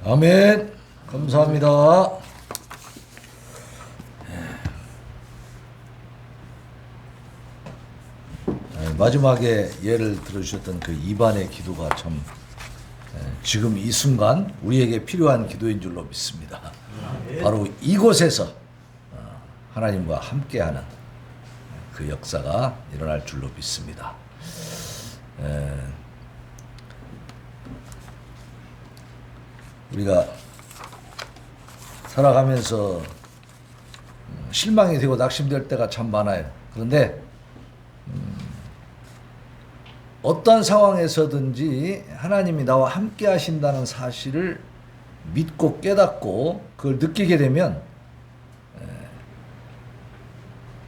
아멘. 감사합니다. 마지막에 예를 들어주셨던 그 이반의 기도가 참 지금 이 순간 우리에게 필요한 기도인 줄로 믿습니다. 바로 이곳에서 하나님과 함께하는 그 역사가 일어날 줄로 믿습니다. 우리가 살아가면서 실망이 되고 낙심될 때가 참 많아요. 그런데 어떤 상황에서든지 하나님이 나와 함께 하신다는 사실을 믿고 깨닫고 그걸 느끼게 되면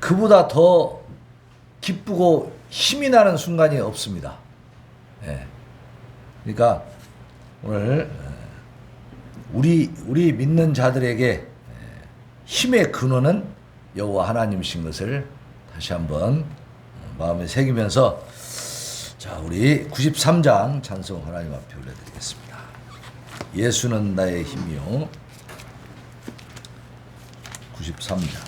그보다 더 기쁘고 힘이 나는 순간이 없습니다. 그러니까 오늘 우리 믿는 자들에게 힘의 근원은 여호와 하나님이신 것을 다시 한번 마음에 새기면서 자, 우리 93장 찬송 하나님 앞에 올려드리겠습니다. 예수는 나의 힘이요. 93장.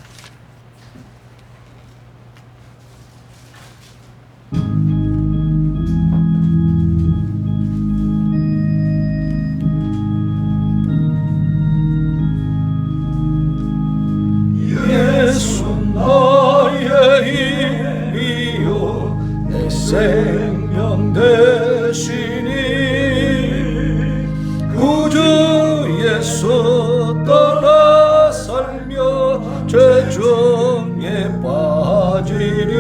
예수 나의 힘이요 내 생명 되시니 구주 예수 떠나 살며 죄중에 빠지니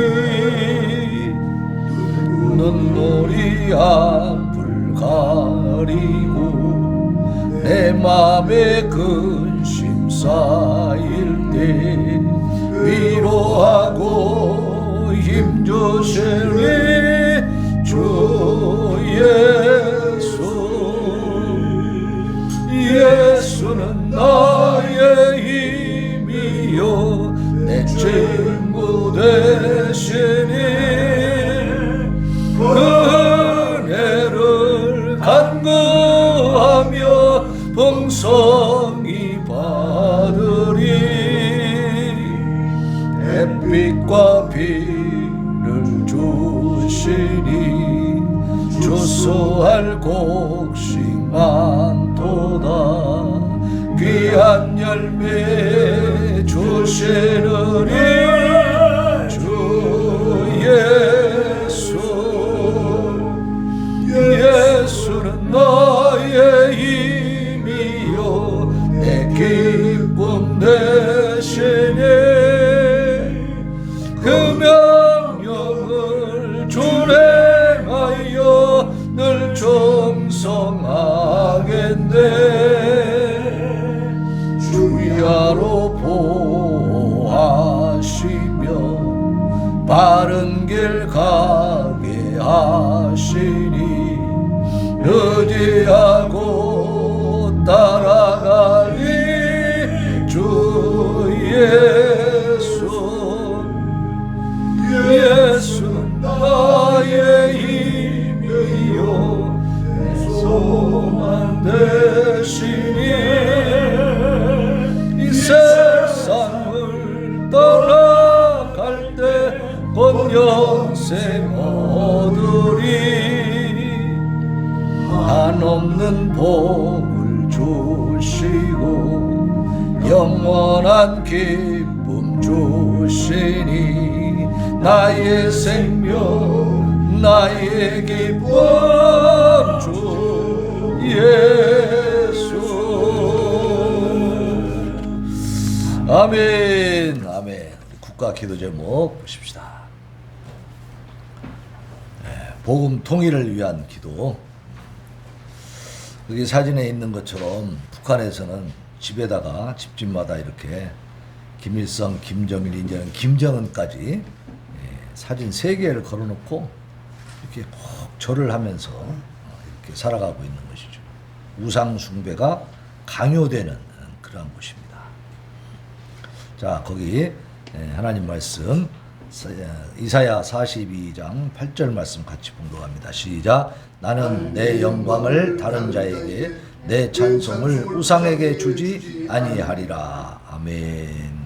눈물이 앞을 가리고 내 맘에 근심 쌓일 때 위로하고 힘주시니 주 예수. 예수는 나의 힘이요 내 친구 되시니 은혜를 간구하며 풍성히 받으리 햇빛과 비를 주시니 주수할 곡식 많도다 귀한 열매 주시느니 주 예수. 예수는 나의 힘이요 내 기쁨 되시니 그 명령을 준행하여 늘 충성하겠네 주야로 보호하시며 바른 길 가게 하시니 의지하고 따라가리 주 예수. 예수는 나의 힘이요 내 소망 되시니 이 세상을 떠나갈 때 곧 영생 얻으리 한없는 복을 주시고 영원한 기쁨 주시니 나의 생명 나의 기쁨 주 예수. 아멘. 아멘. 국가 기도 제목 보십시다. 복음 통일을 위한 기도. 여기 사진에 있는 것처럼 북한에서는 집에다가 집집마다 이렇게 김일성, 김정일, 이제는 김정은까지 사진 3개를 걸어놓고 이렇게 꼭 절을 하면서 이렇게 살아가고 있는 것이죠. 우상 숭배가 강요되는 그러한 곳입니다. 자, 거기 하나님 말씀 이사야 42장 8절 말씀 같이 봉독합니다. 시작. 나는 내 영광을 다른 자에게 내 찬송을 우상에게 주지 아니하리라. 아멘.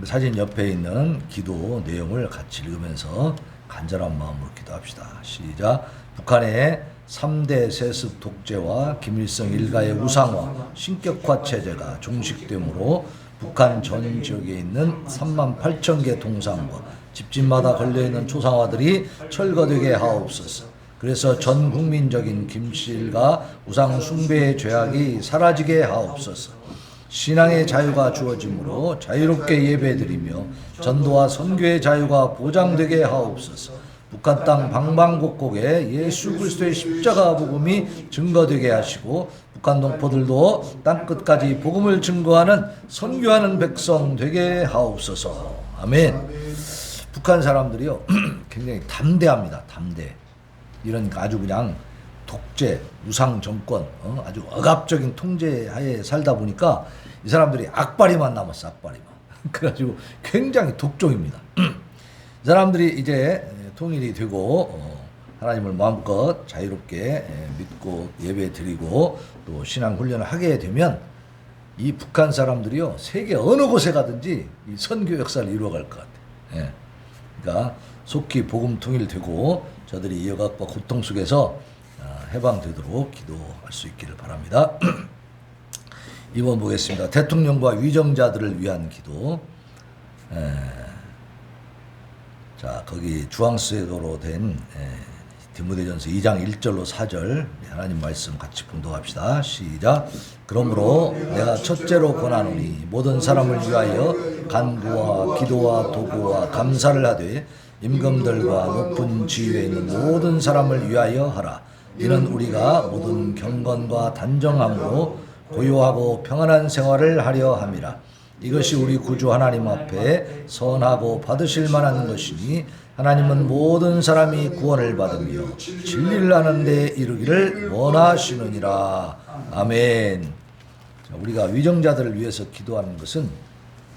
사진 옆에 있는 기도 내용을 같이 읽으면서 간절한 마음으로 기도합시다. 시작. 북한의 3대 세습 독재와 김일성 일가의 우상화, 신격화 체제가 종식되므로 북한 전 지역에 있는 3만 8천 개 동상과 집집마다 걸려있는 초상화들이 철거되게 하옵소서. 그래서 전 국민적인 김씨 일가 우상 숭배의 죄악이 사라지게 하옵소서. 신앙의 자유가 주어지므로 자유롭게 예배드리며 전도와 선교의 자유가 보장되게 하옵소서. 북한 땅 방방곡곡에 예수 그리스도의 십자가 복음이 증거되게 하시고 북한 동포들도 땅끝까지 복음을 증거하는 선교하는 백성 되게 하옵소서. 아멘. 북한 사람들이요 굉장히 담대합니다. 담대. 이런 아주 그냥 독재, 우상 정권, 아주 억압적인 통제하에 살다 보니까 이 사람들이 악바리만 남았어. 악바리만. 그래가지고 굉장히 독종입니다. 이 사람들이 이제 통일이 되고 하나님을 마음껏 자유롭게 믿고 예배 드리고 또 신앙 훈련을 하게 되면 이 북한 사람들이요 세계 어느 곳에 가든지 이 선교 역사를 이루어갈 것 같아요. 예. 그러니까 속히 복음 통일되고 저들이 이 억압과 고통 속에서 해방되도록 기도할 수 있기를 바랍니다. 2번 보겠습니다. 대통령과 위정자들을 위한 기도. 자, 거기 주황색으로 된 디모데전서 2장 1절로 4절 하나님 말씀 같이 봉독합시다. 시작. 그러므로 내가 첫째로 권하노니 모든 사람을 위하여 간구와 기도와 도구와 감사를 하되 임금들과 높은 지위에 있는 모든 사람을 위하여 하라. 이는 우리가 모든 경건과 단정함으로 고요하고 평안한 생활을 하려 함이라. 이것이 우리 구주 하나님 앞에 선하고 받으실 만한 것이니 하나님은 모든 사람이 구원을 받으며 진리를 하는 데 이르기를 원하시느니라. 아멘. 자, 우리가 위정자들을 위해서 기도하는 것은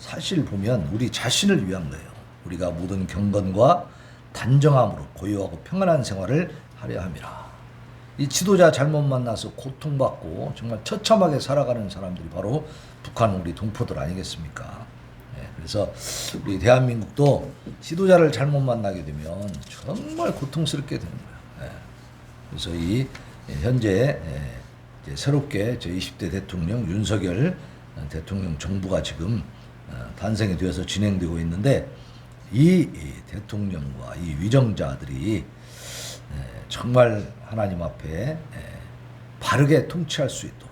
사실 보면 우리 자신을 위한 거예요. 우리가 모든 경건과 단정함으로 고요하고 평안한 생활을 하려 함이라. 이 지도자 잘못 만나서 고통받고 정말 처참하게 살아가는 사람들이 바로 북한 우리 동포들 아니겠습니까? 네, 그래서 우리 대한민국도 지도자를 잘못 만나게 되면 정말 고통스럽게 되는 거예요. 네, 그래서 이 현재 이제 새롭게 제20대 대통령 윤석열 대통령 정부가 지금 탄생이 되어서 진행되고 있는데 이 대통령과 이 위정자들이 정말 하나님 앞에 바르게 통치할 수 있도록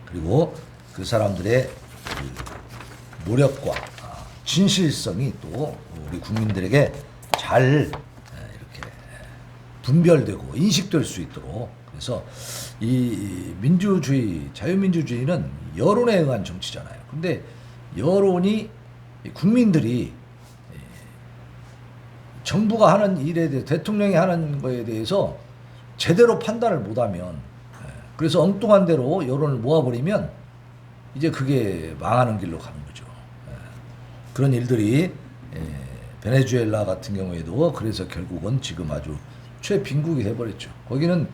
그리고 그 사람들의 그 노력과 진실성이 또 우리 국민들에게 잘 이렇게 분별되고 인식될 수 있도록 그래서 이 민주주의, 자유민주주의는 여론에 의한 정치잖아요. 근데 여론이 국민들이 정부가 하는 일에 대해 대통령이 하는 거에 대해서 제대로 판단을 못하면 그래서 엉뚱한 대로 여론을 모아버리면 이제 그게 망하는 길로 가는 거죠. 그런 일들이 베네수엘라 같은 경우에도 그래서 결국은 지금 아주 최빈국이 돼버렸죠. 거기는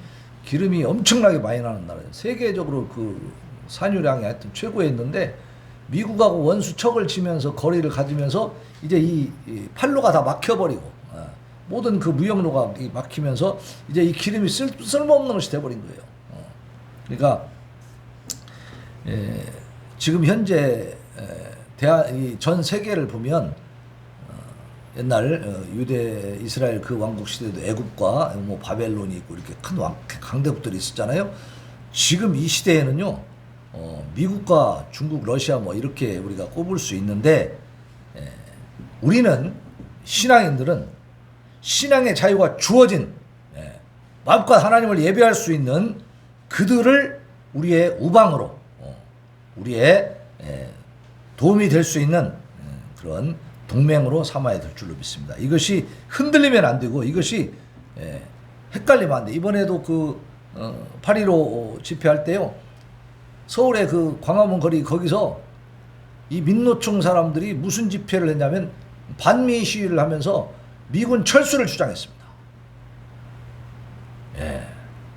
기름이 엄청나게 많이 나는 나라예요. 세계적으로 그 산유량이 하여튼 최고에 있는데 미국하고 원수 척을 치면서 거리를 가지면서 이제 이 팔로가 다 막혀버리고 모든 그 무역로가 막히면서 이제 이 기름이 쓸모없는 것이 돼버린 거예요. 그러니까 지금 현재 전 세계를 보면 옛날 유대 이스라엘 그 왕국 시대도 애굽과 뭐 바벨론이 있고 이렇게 큰 강대국들이 있었잖아요. 지금 이 시대에는요 미국과 중국, 러시아 뭐 이렇게 우리가 꼽을 수 있는데 우리는 신앙인들은 신앙의 자유가 주어진 마음껏 하나님을 예배할 수 있는 그들을 우리의 우방으로 우리의 도움이 될 수 있는 그런 동맹으로 삼아야 될 줄로 믿습니다. 이것이 흔들리면 안 되고 이것이 헷갈리면 안 돼. 이번에도 그 8.15 집회할 때요. 서울의 그 광화문 거리 거기서 이 민노총 사람들이 무슨 집회를 했냐면 반미 시위를 하면서 미군 철수를 주장했습니다. 예.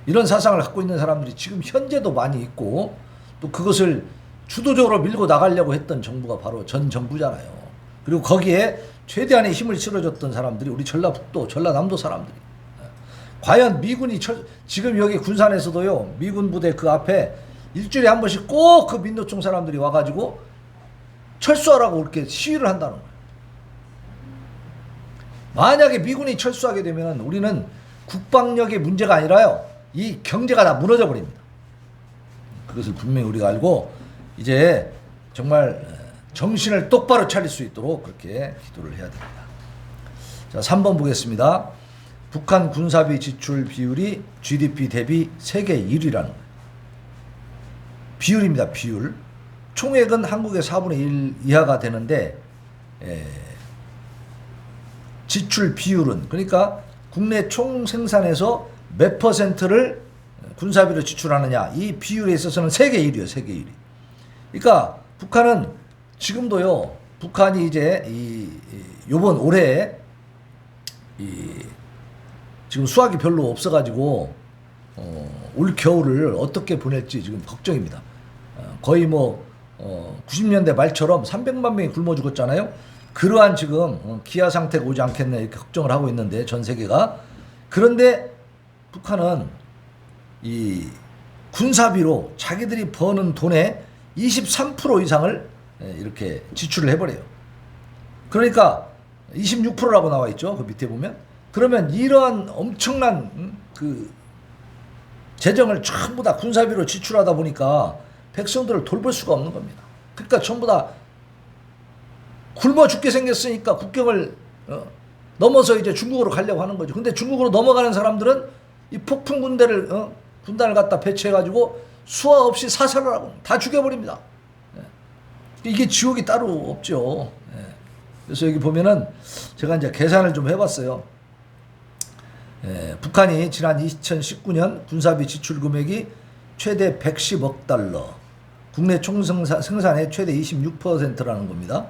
이런 사상을 갖고 있는 사람들이 지금 현재도 많이 있고 또 그것을 주도적으로 밀고 나가려고 했던 정부가 바로 전 정부잖아요. 그리고 거기에 최대한의 힘을 실어줬던 사람들이 우리 전라북도, 전라남도 사람들이. 과연 미군이 지금 여기 군산에서도요, 미군 부대 그 앞에 일주일에 한 번씩 꼭 그 민노총 사람들이 와가지고 철수하라고 이렇게 시위를 한다는 거예요. 만약에 미군이 철수하게 되면 우리는 국방력의 문제가 아니라요, 이 경제가 다 무너져 버립니다. 그것을 분명히 우리가 알고 이제 정말 정신을 똑바로 차릴 수 있도록 그렇게 기도를 해야 됩니다. 자, 3번 보겠습니다. 북한 군사비 지출 비율이 GDP 대비 세계 1위라는 거예요. 비율입니다. 비율. 총액은 한국의 4분의 1 이하가 되는데 지출 비율은, 그러니까 국내 총 생산에서 몇 %를 군사비로 지출하느냐, 이 비율에 있어서는 세계 1위예요. 세계 1위. 그러니까 북한은 지금도요, 북한이 이제 요번 올해 지금 수확이 별로 없어가지고 올 겨울을 어떻게 보낼지 지금 걱정입니다. 거의 90년대 말처럼 300만 명이 굶어 죽었잖아요. 그러한 지금 기아 상태가 오지 않겠나 이렇게 걱정을 하고 있는데, 전 세계가. 그런데 북한은 이 군사비로 자기들이 버는 돈의 23% 이상을 이렇게 지출을 해버려요. 그러니까 26%라고 나와 있죠. 그 밑에 보면. 그러면 이러한 엄청난 그 재정을 전부 다 군사비로 지출하다 보니까 백성들을 돌볼 수가 없는 겁니다. 그러니까 전부 다 굶어 죽게 생겼으니까 국경을 넘어서 이제 중국으로 가려고 하는 거죠. 근데 중국으로 넘어가는 사람들은 이 폭풍 군단을 갖다 배치해가지고 수화 없이 사살을 하고 다 죽여버립니다. 이게 지옥이 따로 없죠. 그래서 여기 보면은 제가 이제 계산을 좀 해봤어요. 북한이 지난 2019년 군사비 지출 금액이 최대 110억 달러, 국내 총생산의 최대 26%라는 겁니다.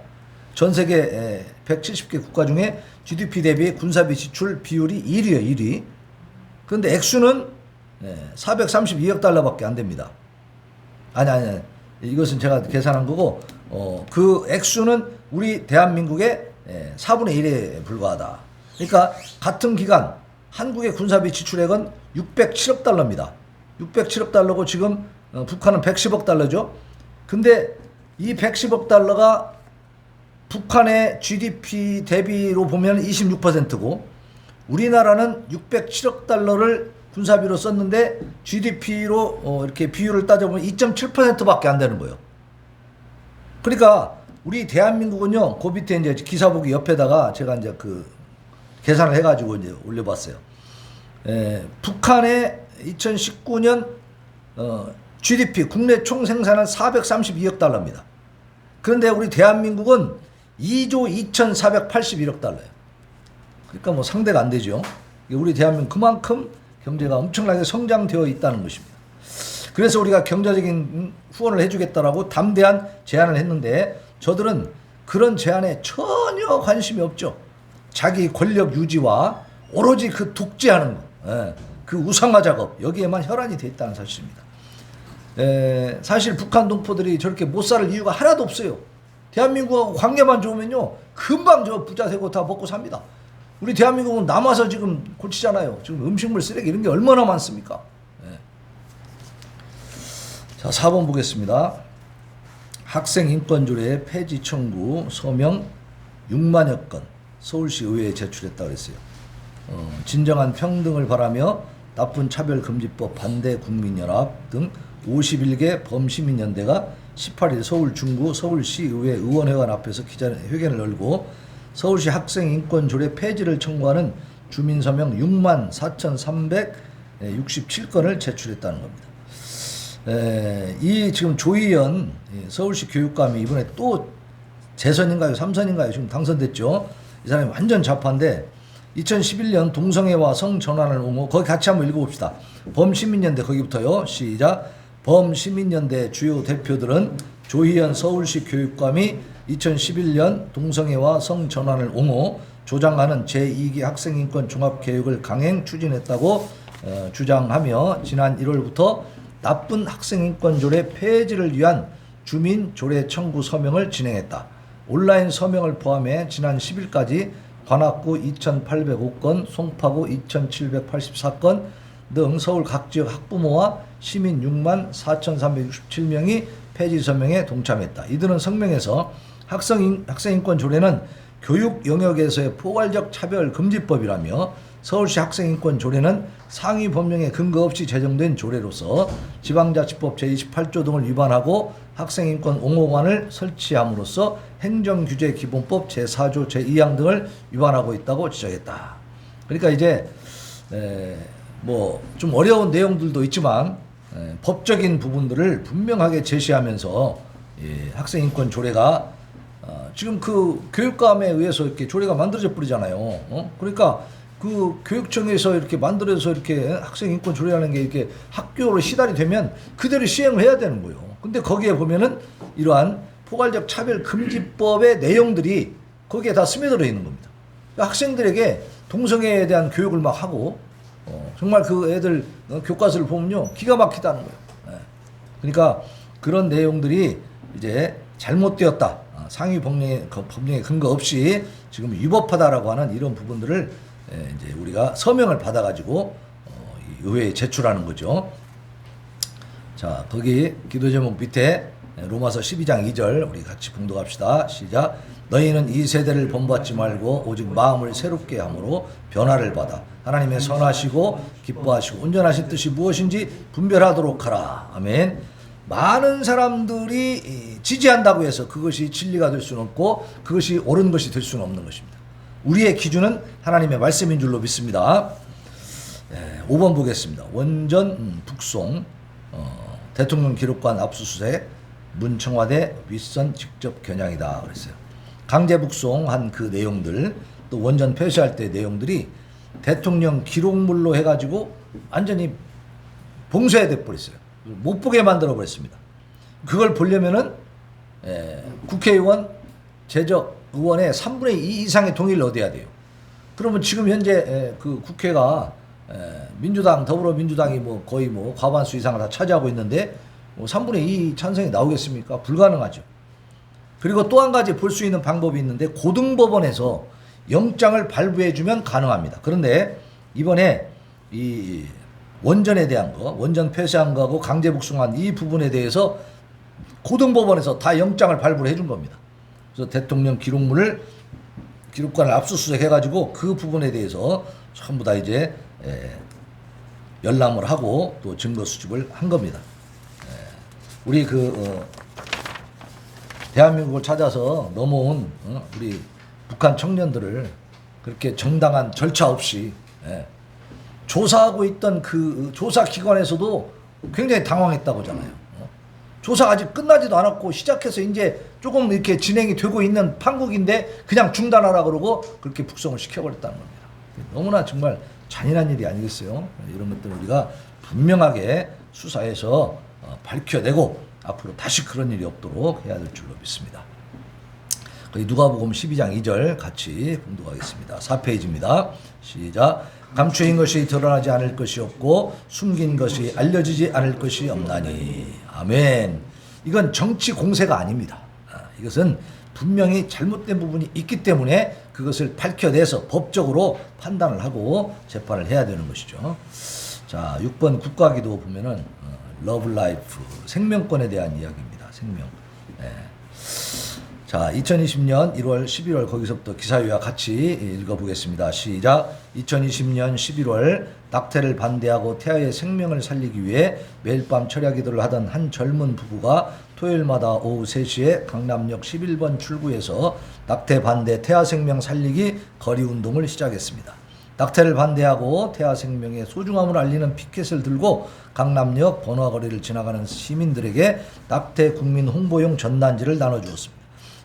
전 세계 170개 국가 중에 GDP 대비 군사비 지출 비율이 1위예요. 1위. 그런데 액수는 432억 달러밖에 안 됩니다. 아니. 이것은 제가 계산한 거고, 그 액수는 우리 대한민국의 4분의 1에 불과하다. 그러니까 같은 기간 한국의 군사비 지출액은 607억 달러입니다. 607억 달러고 지금 북한은 110억 달러죠. 근데 이 110억 달러가 북한의 GDP 대비로 보면 26%고 우리나라는 607억 달러를 군사비로 썼는데 GDP로 이렇게 비율을 따져보면 2.7%밖에 안 되는 거예요. 그러니까 우리 대한민국은요, 그 밑에 이제 기사보기 옆에다가 제가 이제 그 계산을 해가지고 이제 올려봤어요. 북한의 2019년 GDP 국내 총 생산은 432억 달러입니다. 그런데 우리 대한민국은 2조 2,481억 달러예요. 그러니까 뭐 상대가 안 되죠. 우리 대한민국 그만큼 경제가 엄청나게 성장되어 있다는 것입니다. 그래서 우리가 경제적인 후원을 해주겠다라고 담대한 제안을 했는데 저들은 그런 제안에 전혀 관심이 없죠. 자기 권력 유지와 오로지 그 독재하는 거, 그 우상화 작업, 여기에만 혈안이 돼 있다는 사실입니다. 사실 북한 동포들이 저렇게 못 살 이유가 하나도 없어요. 대한민국하고 관계만 좋으면요, 금방 저 부자 되고 다 먹고 삽니다. 우리 대한민국은 남아서 지금 고치잖아요. 지금 음식물 쓰레기 이런 게 얼마나 많습니까? 자, 4번 보겠습니다. 학생 인권조례 폐지 청구 서명 6만여 건 서울시 의회에 제출했다고 그랬어요. 진정한 평등을 바라며 나쁜 차별금지법 반대 국민연합 등 51개 범시민연대가 18일 서울 중구 서울시의회 의원회관 앞에서 기자회견을 열고 서울시 학생인권조례 폐지를 청구하는 주민서명 6만 4,367건을 제출했다는 겁니다. 이 지금 조희연 서울시 교육감이 이번에 또 재선인가요? 3선인가요? 지금 당선됐죠. 이 사람이 완전 좌파인데 2011년 동성애와 성전환을 옹호, 거기 같이 한번 읽어봅시다. 범시민연대, 거기부터요. 시작. 범시민연대 주요 대표들은 조희연 서울시 교육감이 2011년 동성애와 성전환을 옹호, 조장하는 제2기 학생인권 종합개혁을 강행 추진했다고 주장하며 지난 1월부터 나쁜 학생인권 조례 폐지를 위한 주민 조례 청구 서명을 진행했다. 온라인 서명을 포함해 지난 10일까지 관악구 2,805건, 송파구 2,784건 등 서울 각 지역 학부모와 시민 6만 4,367명이 폐지 서명에 동참했다. 이들은 성명에서 학생인권 조례는 교육 영역에서의 포괄적 차별 금지법이라며 서울시 학생인권 조례는 상위 법령에 근거 없이 제정된 조례로서 지방자치법 제28조 등을 위반하고 학생인권 옹호관을 설치함으로써 행정규제기본법 제4조 제2항 등을 위반하고 있다고 지적했다. 그러니까 이제 뭐 좀 어려운 내용들도 있지만 법적인 부분들을 분명하게 제시하면서 학생인권 조례가 지금 그 교육감에 의해서 이렇게 조례가 만들어져 버리잖아요. 그러니까 그 교육청에서 이렇게 만들어서 이렇게 학생인권 조례라는 게 이렇게 학교로 시달이 되면 그대로 시행을 해야 되는 거예요. 근데 거기에 보면은 이러한 포괄적 차별 금지법의 내용들이 거기에 다 스며들어 있는 겁니다. 그러니까 학생들에게 동성애에 대한 교육을 막 하고 정말 그 애들 교과서를 보면요 기가 막히다는 거예요. 그러니까 그런 내용들이 이제 잘못되었다. 상위 법령에 근거 없이 지금 위법하다라고 하는 이런 부분들을 이제 우리가 서명을 받아가지고 의회에 제출하는 거죠. 자, 거기 기도 제목 밑에 로마서 12장 2절 우리 같이 봉독합시다. 시작. 너희는 이 세대를 본받지 말고 오직 마음을 새롭게 함으로 변화를 받아 하나님의 선하시고 기뻐하시고 온전하신 뜻이 무엇인지 분별하도록 하라. 아멘. 많은 사람들이 지지한다고 해서 그것이 진리가 될 수는 없고 그것이 옳은 것이 될 수는 없는 것입니다. 우리의 기준은 하나님의 말씀인 줄로 믿습니다. 5번 보겠습니다. 원전 북송 대통령 기록관 압수수색 문청와대 윗선 직접 겨냥이다 그랬어요. 강제 북송한 그 내용들 또 원전 폐쇄할 때 내용들이 대통령 기록물로 해가지고 완전히 봉쇄돼 버렸어요. 못 보게 만들어 버렸습니다. 그걸 보려면은 국회의원 재적 의원의 3분의 2 이상의 동의를 얻어야 돼요. 그러면 지금 현재 그 국회가 민주당 더불어민주당이 뭐 거의 뭐 과반수 이상을 다 차지하고 있는데 뭐 3분의 2 찬성이 나오겠습니까? 불가능하죠. 그리고 또 한 가지 볼 수 있는 방법이 있는데 고등법원에서 영장을 발부해주면 가능합니다. 그런데 이번에 이 원전에 대한 거, 원전 폐쇄한 거하고 강제 북송한 이 부분에 대해서 고등법원에서 다 영장을 발부를 해준 겁니다. 그래서 대통령 기록관을 압수수색해가지고 그 부분에 대해서 전부 다 이제 열람을 하고 또 증거 수집을 한 겁니다. 우리 대한민국을 찾아서 넘어온 우리 북한 청년들을 그렇게 정당한 절차 없이 조사하고 있던 그 조사기관에서도 굉장히 당황했다고 하잖아요. 조사가 아직 끝나지도 않았고 시작해서 이제 조금 이렇게 진행이 되고 있는 판국인데 그냥 중단하라 그러고 그렇게 북송을 시켜버렸다는 겁니다. 너무나 정말 잔인한 일이 아니겠어요? 이런 것들을 우리가 분명하게 수사해서 밝혀내고 앞으로 다시 그런 일이 없도록 해야 될 줄로 믿습니다. 누가복음 12장 2절 같이 봉독하겠습니다. 4페이지입니다. 시작. 감추인 것이 드러나지 않을 것이 없고 숨긴 것이 알려지지 않을 것이 없나니. 아멘. 이건 정치 공세가 아닙니다. 이것은 분명히 잘못된 부분이 있기 때문에 그것을 밝혀내서 법적으로 판단을 하고 재판을 해야 되는 것이죠. 자, 6번 국가기도 보면은 러브 라이프 생명권에 대한 이야기입니다. 생명. 자, 2020년 1월 11월 거기서부터 기사위와 같이 읽어보겠습니다. 시작. 2020년 11월 낙태를 반대하고 태아의 생명을 살리기 위해 매일 밤 철야기도를 하던 한 젊은 부부가 토요일마다 오후 3시에 강남역 11번 출구에서 낙태 반대 태아 생명 살리기 거리 운동을 시작했습니다. 낙태를 반대하고 태아 생명의 소중함을 알리는 피켓을 들고 강남역 번화거리를 지나가는 시민들에게 낙태 국민 홍보용 전단지를 나눠주었습니다.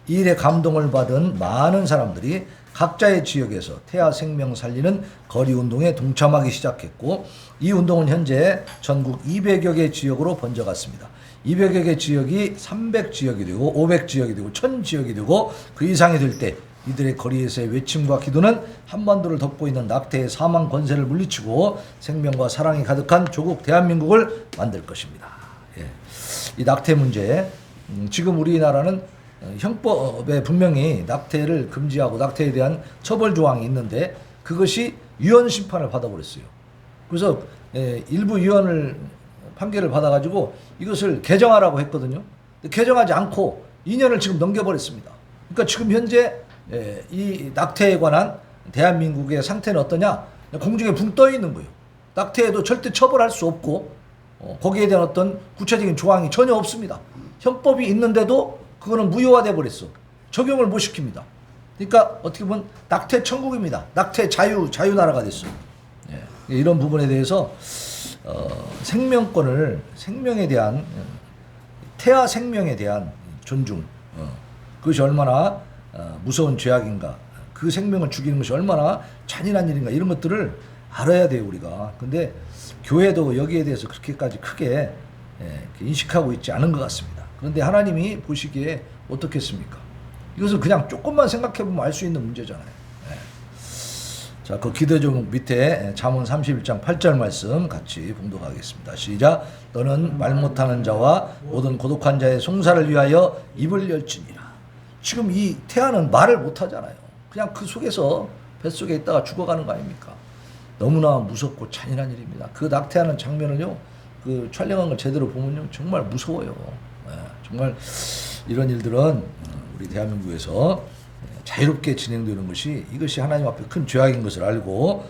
이 일에 감동을 받은 많은 사람들이 각자의 지역에서 태아 생명 살리는 거리 운동에 동참하기 시작했고, 이 운동은 현재 전국 200여 개 지역으로 번져갔습니다. 200여 개 지역이 300지역이 되고 500지역이 되고 1000지역이 되고 그 이상이 될 때 이들의 거리에서의 외침과 기도는 한반도를 덮고 있는 낙태의 사망 권세를 물리치고 생명과 사랑이 가득한 조국 대한민국을 만들 것입니다. 예. 이 낙태 문제, 지금 우리나라는 형법에 분명히 낙태를 금지하고 낙태에 대한 처벌 조항이 있는데 그것이 위헌 심판을 받아버렸어요. 그래서 일부 위헌을 판결을 받아가지고 이것을 개정하라고 했거든요. 개정하지 않고 2년을 지금 넘겨버렸습니다. 그러니까 지금 현재 이 낙태에 관한 대한민국의 상태는 어떠냐? 공중에 붕 떠 있는 거예요. 낙태에도 절대 처벌할 수 없고 거기에 대한 어떤 구체적인 조항이 전혀 없습니다. 형법이 있는데도 그거는 무효화돼 버렸어. 적용을 못 시킵니다. 그러니까 어떻게 보면 낙태 천국입니다. 낙태 자유나라가 됐어요. 예. 이런 부분에 대해서 생명에 대한 태아 생명에 대한 존중, 그것이 얼마나 무서운 죄악인가, 그 생명을 죽이는 것이 얼마나 잔인한 일인가, 이런 것들을 알아야 돼요 우리가. 근데 교회도 여기에 대해서 그렇게까지 크게 인식하고 있지 않은 것 같습니다. 그런데 하나님이 보시기에 어떻겠습니까? 이것을 그냥 조금만 생각해보면 알 수 있는 문제잖아요. 자, 그 기도 제목 밑에 잠언 31장 8절 말씀 같이 봉독하겠습니다. 시작. 너는 말 못하는 자와 모든 고독한 자의 송사를 위하여 입을 열지니라. 지금 이 태아는 말을 못하잖아요. 그냥 그 속에서 뱃속에 있다가 죽어가는 거 아닙니까? 너무나 무섭고 잔인한 일입니다. 그 낙태하는 장면을요, 그 촬영한 걸 제대로 보면요, 정말 무서워요. 정말 이런 일들은 우리 대한민국에서 자유롭게 진행되는 것이, 이것이 하나님 앞에 큰 죄악인 것을 알고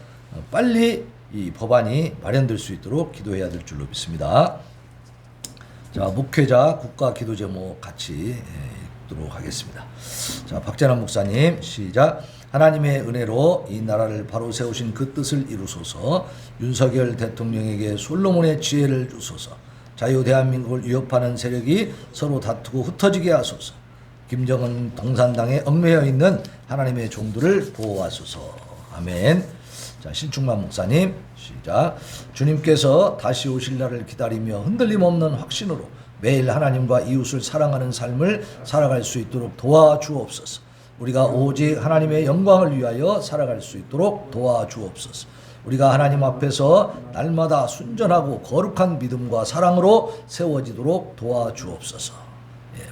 빨리 이 법안이 마련될 수 있도록 기도해야 될 줄로 믿습니다. 자, 목회자 국가 기도 제목 같이 읽도록 하겠습니다. 자, 박재남 목사님 시작. 하나님의 은혜로 이 나라를 바로 세우신 그 뜻을 이루소서. 윤석열 대통령에게 솔로몬의 지혜를 주소서. 자유 대한민국을 위협하는 세력이 서로 다투고 흩어지게 하소서. 김정은 동산당에 얽매여 있는 하나님의 종들을 보호하소서. 아멘. 자, 신충만 목사님 시작. 주님께서 다시 오실 날을 기다리며 흔들림 없는 확신으로 매일 하나님과 이웃을 사랑하는 삶을 살아갈 수 있도록 도와주옵소서. 우리가 오직 하나님의 영광을 위하여 살아갈 수 있도록 도와주옵소서. 우리가 하나님 앞에서 날마다 순전하고 거룩한 믿음과 사랑으로 세워지도록 도와주옵소서.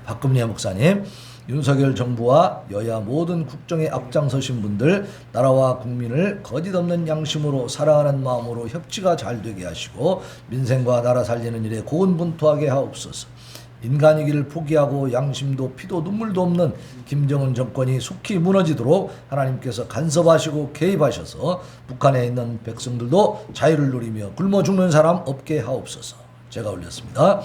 박금리 목사님, 윤석열 정부와 여야 모든 국정에 앞장서신 분들, 나라와 국민을 거짓 없는 양심으로 사랑하는 마음으로 협치가 잘 되게 하시고 민생과 나라 살리는 일에 고군분투하게 하옵소서. 인간이기를 포기하고 양심도 피도 눈물도 없는 김정은 정권이 속히 무너지도록 하나님께서 간섭하시고 개입하셔서 북한에 있는 백성들도 자유를 누리며 굶어 죽는 사람 없게 하옵소서. 제가 올렸습니다.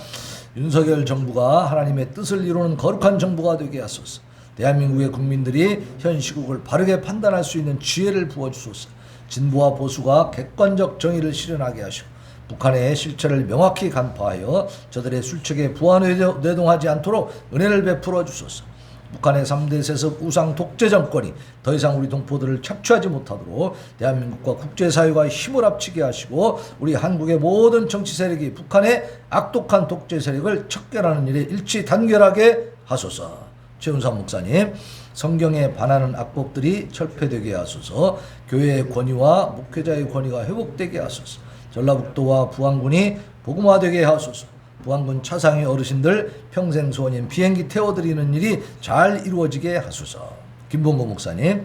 윤석열 정부가 하나님의 뜻을 이루는 거룩한 정부가 되게 하소서. 대한민국의 국민들이 현 시국을 바르게 판단할 수 있는 지혜를 부어주소서. 진보와 보수가 객관적 정의를 실현하게 하시고 북한의 실체를 명확히 간파하여 저들의 술책에 부안내동하지 않도록 은혜를 베풀어 주소서. 북한의 3대 세습 우상 독재 정권이 더 이상 우리 동포들을 착취하지 못하도록 대한민국과 국제사회가 힘을 합치게 하시고 우리 한국의 모든 정치 세력이 북한의 악독한 독재 세력을 척결하는 일에 일치 단결하게 하소서. 최은삼 목사님, 성경에 반하는 악법들이 철폐되게 하소서. 교회의 권위와 목회자의 권위가 회복되게 하소서. 전라북도와 부안군이 복음화되게 하소서. 부안군 차상위 어르신들 평생 소원인 비행기 태워드리는 일이 잘 이루어지게 하소서. 김봉고 목사님,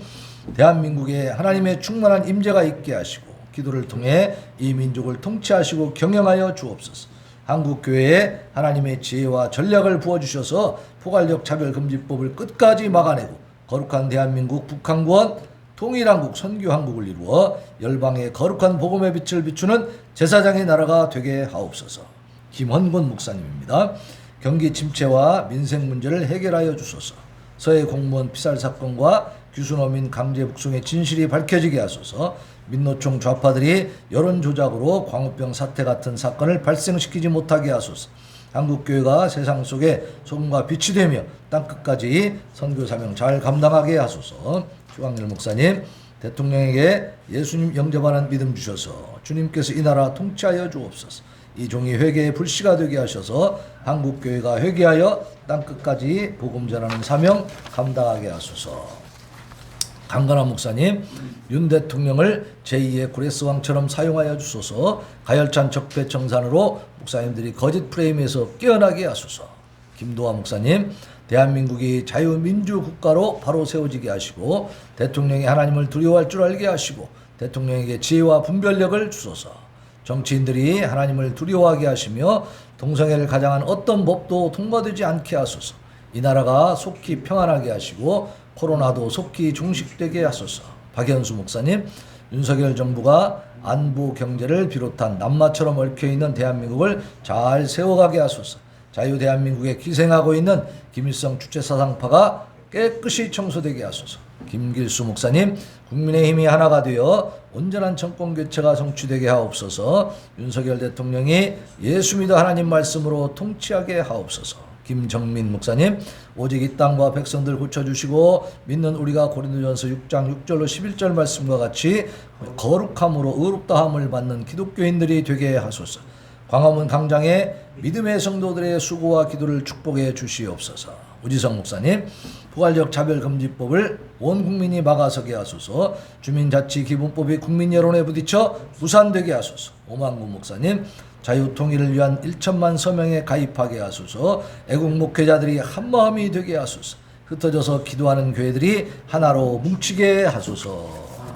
대한민국에 하나님의 충만한 임재가 있게 하시고 기도를 통해 이 민족을 통치하시고 경영하여 주옵소서. 한국교회에 하나님의 지혜와 전략을 부어주셔서 포괄적 차별금지법을 끝까지 막아내고 거룩한 대한민국 북한권 통일한국 선교한국을 이루어 열방의 거룩한 복음의 빛을 비추는 제사장의 나라가 되게 하옵소서. 김헌곤 목사님입니다. 경기 침체와 민생 문제를 해결하여 주소서. 서해 공무원 피살 사건과 규순어민 강제 북송의 진실이 밝혀지게 하소서. 민노총 좌파들이 여론 조작으로 광우병 사태 같은 사건을 발생시키지 못하게 하소서. 한국교회가 세상 속에 소금과 빛이 되며 땅끝까지 선교 사명 잘 감당하게 하소서. 최광일 목사님, 대통령에게 예수님 영접하는 믿음 주셔서 주님께서 이 나라 통치하여 주옵소서. 이 종이 회개의 불씨가 되게 하셔서 한국교회가 회개하여 땅끝까지 복음 전하는 사명 감당하게 하소서. 강건한 목사님, 윤 대통령을 제2의 고레스 왕처럼 사용하여 주소서. 가열찬 적폐청산으로 목사님들이 거짓 프레임에서 깨어나게 하소서. 김도화 목사님, 대한민국이 자유민주국가로 바로 세워지게 하시고 대통령이 하나님을 두려워할 줄 알게 하시고 대통령에게 지혜와 분별력을 주소서. 정치인들이 하나님을 두려워하게 하시며 동성애를 가장한 어떤 법도 통과되지 않게 하소서. 이 나라가 속히 평안하게 하시고 코로나도 속히 종식되게 하소서. 박현수 목사님, 윤석열 정부가 안보 경제를 비롯한 남마처럼 얽혀있는 대한민국을 잘 세워가게 하소서. 자유대한민국에 기생하고 있는 김일성 주체사상파가 깨끗이 청소되게 하소서. 김길수 목사님, 국민의힘이 하나가 되어 온전한 정권교체가 성취되게 하옵소서. 윤석열 대통령이 예수 믿어 하나님 말씀으로 통치하게 하옵소서. 김정민 목사님, 오직 이 땅과 백성들 고쳐주시고 믿는 우리가 고린도전서 6장 6절로 11절 말씀과 같이 거룩함으로 의롭다함을 받는 기독교인들이 되게 하소서. 광화문 광장에 믿음의 성도들의 수고와 기도를 축복해 주시옵소서. 우지성 목사님, 포괄적 차별금지법을 온 국민이 막아서게 하소서. 주민자치기본법이 국민 여론에 부딪혀 무산되게 하소서. 오만구 목사님, 자유통일을 위한 1천만 서명에 가입하게 하소서. 애국 목회자들이 한마음이 되게 하소서. 흩어져서 기도하는 교회들이 하나로 뭉치게 하소서.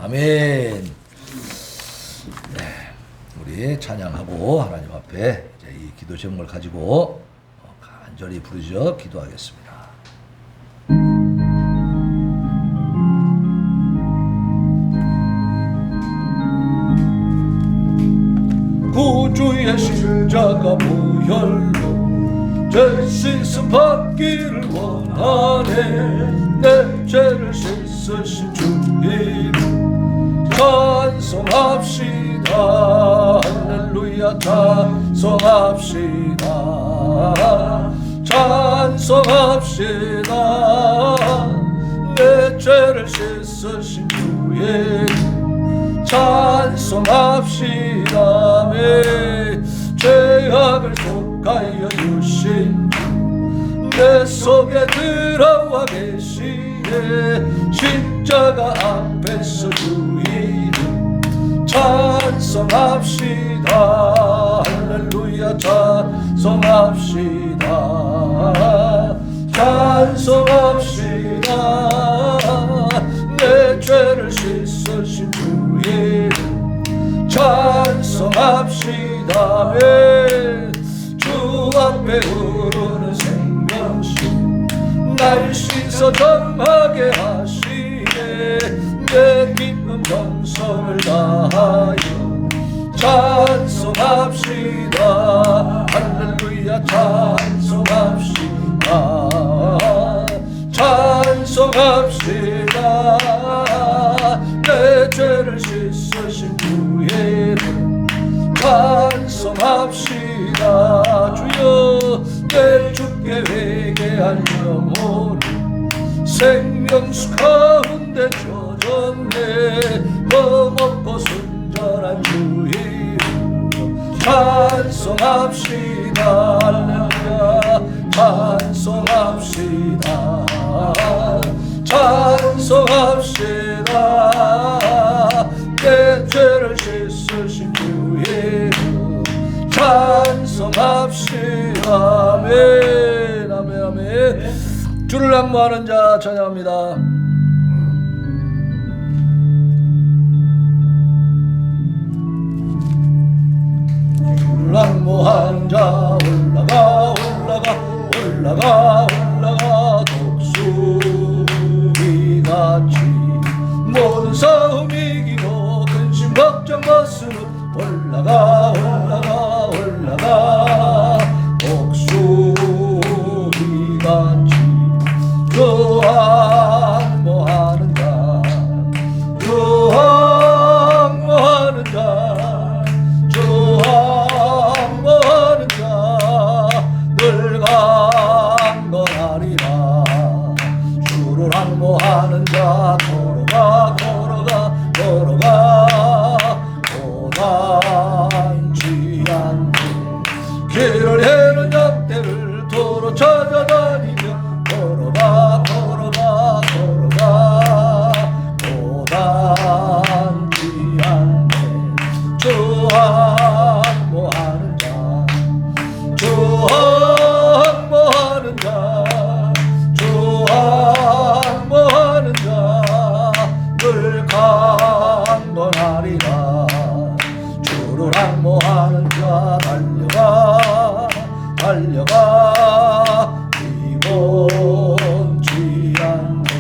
아멘. 네, 우리 찬양하고 하나님 앞에 이제 이 기도 제목을 가지고 간절히 부르짖어 기도하겠습니다. 구주의 십자가 보혈로 죄 씻음 받기를 원하네. 내 죄를 씻으신 주 이름 찬송합시다. 할렐루야 찬송합시다. 찬송합시다. 내 죄를 씻으신 주의 찬송합시다. 죄악을 속하여 주신 주 내 속에 들어와 계시네. 십자가 앞에서 주 이름 찬송합시다. 할렐루야 찬송합시다. 찬송합시다. 내 죄를 씻으신 주 이름 찬송합시다. 주 앞에 흐르는 생명수 날 씻어 정하게 하시네. 내 기쁨 정성을 다하여 찬송합시다. 할렐루야 찬송합시다. 찬송합시다. 내 죄를 씻으신 주의 이름 찬송합시다. 주여 내 주께 회개한 영혼이 생명수 가운데 젖었네. 범없고 순전한 주의 이름 찬송합시다. 할렐루야 찬송합시다. 찬송합시다. 내 죄를 씻으신 주의 이름 찬송합시다. 아멘 아멘 아멘. 주를 앙모하는 자 찬양합니다. 주를 앙모하는 자 올라가 올라가 올라가 올라가 독수리같이 모든 싸움 이기고 근심 걱정 벗으러 올라가 올라가 올라가 독수리같이 주 앙모하는 자 주 앙모하는 자 주 앙모하는 자 죄를 해는 양떼를 도로 찾아다니며 걸어가 걸어가 걸어가 고단지 않네 주항모하는 자 주항모하는 자 주항모하는 자 늘 강건하리라 주를 항모하는 자 달려가 달려가 이곤치 않네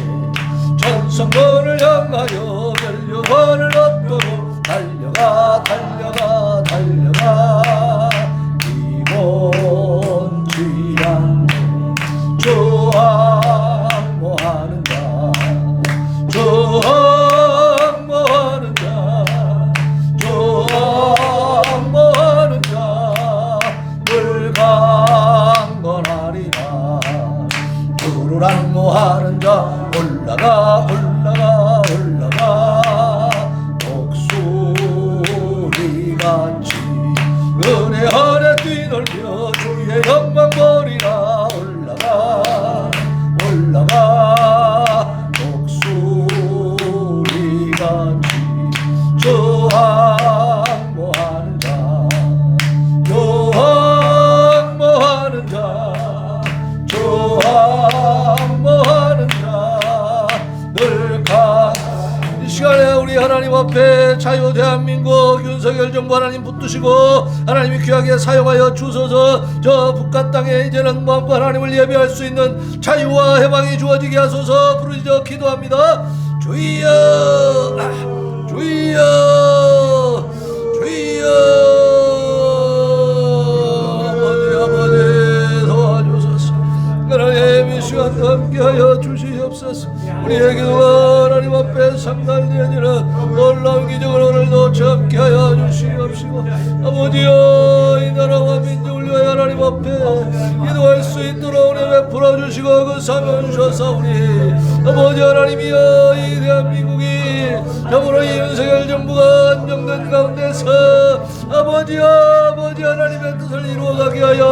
천성문을 향하여 멸류관을 얻도록 달려가 달려가 달려가 이곤치 않네 주항모하는 자 주항모하는 자 주항모하는 자늘 강건하리라 주를 항모하는 자 올라가 올라가 올라가 독수리같이 은혜 아래 뛰놀며 주의 영광 보리라 올라가 올라가 독수리같이 주항모하는 자 주항모하는 자 주항모하는 자늘 강 이 시간에 우리 하나님 앞에 자유 대한민국 윤석열 정부 하나님 붙드시고 하나님이 귀하게 사용하여 주소서 저 북한 땅에 이제는 마음과 하나님을 예배할 수 있는 자유와 해방이 주어지게 하소서 부르짖어 기도합니다. 주여 주여 주여 아버지 도와주소서 하나님 이 시간도 함께하여 주시옵소서 우리의 기도가 하나님 앞에 상달되어 아니라 놀라운 기적을 오늘도 함께하여 주시옵시고 아버지여 이 나라와 민족을 위하여 하나님 앞에 기도할 수 있도록 우리 베풀어 주시고 그 사명 주셔서 우리 아버지 하나님이여 이 대한민국이 더불어 이 윤석열 정부가 안정된 가운데서 아버지여 아버지 하나님의 뜻을 이루어가게 하여